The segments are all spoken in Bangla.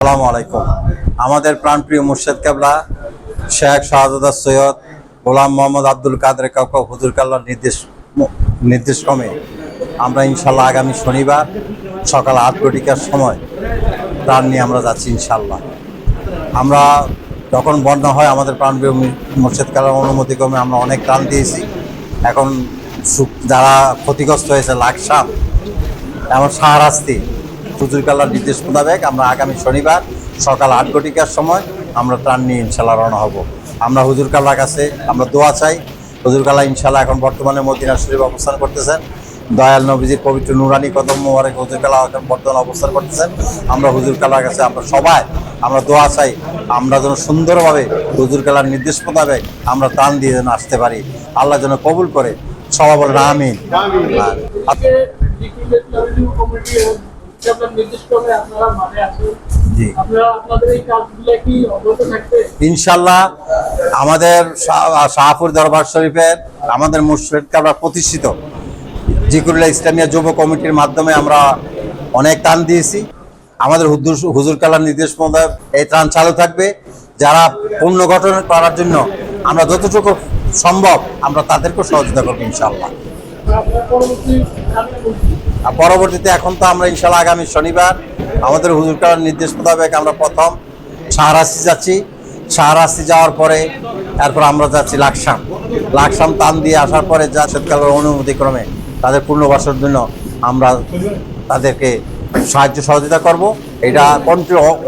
আসসালামু আলাইকুম। আমাদের প্রাণপ্রিয় মুর্শেদ কেবলা শেখ শাহজাদা সৈয়দ গোলাম মোহাম্মদ আব্দুল কাদের কাকা হুজুর কাল্লার নির্দেশক্রমে আমরা ইনশাল্লাহ আগামী শনিবার সকাল ৮ ঘটিকার সময় ত্রাণ নিয়ে আমরা যাচ্ছি ইনশাল্লাহ। আমরা যখন বন্যা হয় আমাদের প্রাণপ্রিয় মুর্শেদ কেবলার অনুমতিক্রমে আমরা অনেক ত্রাণ দিয়েছি। এখন যারা ক্ষতিগ্রস্ত হয়েছে লাকসাম এবং শাহরাস্তি হুজুর কাল্লার নির্দেশ মোতাবেক আমরা আগামী শনিবার সকাল ৮ ঘটিকার সময় আমরা ত্রাণ নিয়ে ইনশাল্লাহ রওনা হব। আমরা হুজুর কাল্লার কাছে আমরা দোয়া চাই। হুজুর কাল্লাহ ইনশাল্লাহ এখন বর্তমানে মদিনা শরীফ অবস্থান করতেছেন। দয়াল নবীজির পবিত্র নুরানি কদম মোবারক হুজুর কাল্লাহ এখন বর্তমানে অবস্থান করতেছেন। আমরা হুজুর কাল্লার কাছে আমরা সবাই আমরা দোয়া চাই, আমরা যেন সুন্দরভাবে হুজুর কাল্লার নির্দেশ মোতাবেক আমরা ত্রাণ দিয়ে যেন আসতে পারি। আল্লাহ যেন কবুল করে, সবাই বলেন আমিন। ইনশাল্লাহ আমাদের শাহপুর দরবার শরীফের আমাদের মুর্শেদ কেবলা প্রতিষ্ঠিত জিকিরুল্লাহ ইসলামিয়া যুব কমিটির মাধ্যমে আমরা অনেক ত্রাণ দিয়েছি। আমাদের হুজুর কাল্লার নির্দেশ মোতাবেক এই ত্রাণ চালু থাকবে। যারা পুনর্গঠন করার জন্য আমরা যতটুকু সম্ভব আমরা তাদেরকেও সহযোগিতা করবো ইনশাল্লাহ। পরবর্তীতে এখন তো আমরা ইনশাল্লাহ আগামী শনিবার আমাদের হুজুর কাল্লার নির্দেশ মোতাবেক আমরা প্রথম শাহরাস্তি যাচ্ছি। শাহরাস্তি যাওয়ার পরে এরপর আমরা যাচ্ছি লাকসাম ত্রাণ দিয়ে আসার পরে যা শীতকালের অনুমতিক্রমে তাদের পুনর্বাসনের জন্য আমরা তাদেরকে সাহায্য সহযোগিতা করব।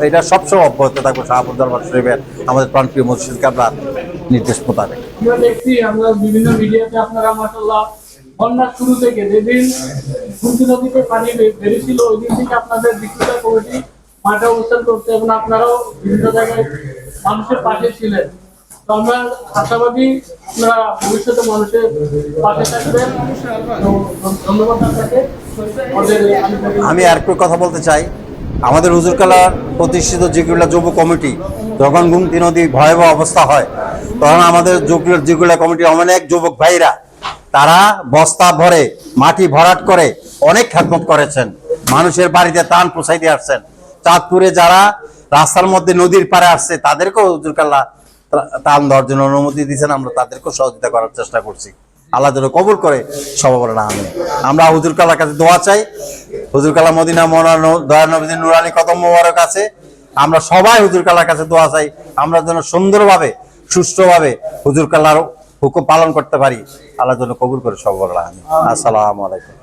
এটা সবসময় অব্যাহত থাকবে শাহপুর দরবার শরীফের আমাদের প্রাণপ্রিয় মুর্শেদ কেবলার নির্দেশ মোতাবেক। আমরা বিভিন্ন মিডিয়াতে আপনারা মাশাআল্লাহ বন্যার শুরু থেকে যেদিন খুলনা নদীতে পানি বেড়েছিল ওই দিন থেকে আপনাদের জিকিরুল্লাহ কমিটি মাঠে অবস্থান করতে এবং আপনারাও বিভিন্ন জায়গায় মানুষের পাশে ছিলেন। তো আমরা আশাবাদী আপনারা ভবিষ্যতে মানুষের পাশে থাকবেন। ধন্যবাদ আপনাকে। আমি আর একটু কথা বলতে চাই। আমাদের হুজুর কাল্লার প্রতিষ্ঠিত জিকিরুল্লাহ যুব কমিটি যখন গুমতি নদী ভয়াবহ অবস্থা হয় তখন আমাদের জিকিরুল্লাহ কমিটির অনেক যুবক ভাইরা তারা বস্তা ভরে মাটি ভরাট করে অনেক খেদমত করেছেন, মানুষের বাড়িতে ত্রাণ পৌঁছাই দিয়ে আসছেন। চাঁদপুরে যারা রাস্তার মধ্যে নদীর পাড়ে আসছে তাদেরকেও হুজুর কাল্লাহ ত্রাণ দেওয়ার জন্য অনুমতি দিয়েছেন। আমরা তাদেরকেও সহযোগিতা করার চেষ্টা করছি। আল্লাহ যেন কবুল করে, সবাই বলেন আমিন। আমরা হুজুর কাল্লার কাছে দোয়া চাই। হুজুর কাল্লাহ মদিনা দয়াল নবীজির নুরানি কদম মোবারক আছে। আমরা সবাই হুজুর কাল্লার কাছে দোয়া চাই আমরা যেন সুন্দরভাবে সুষ্ঠুভাবে হুজুর কাল্লার হুকুম পালন করতে পারি। আল্লাহ যেন কবুল করে, সবাই বলেন আমিন। আসসালামু আলাইকুম।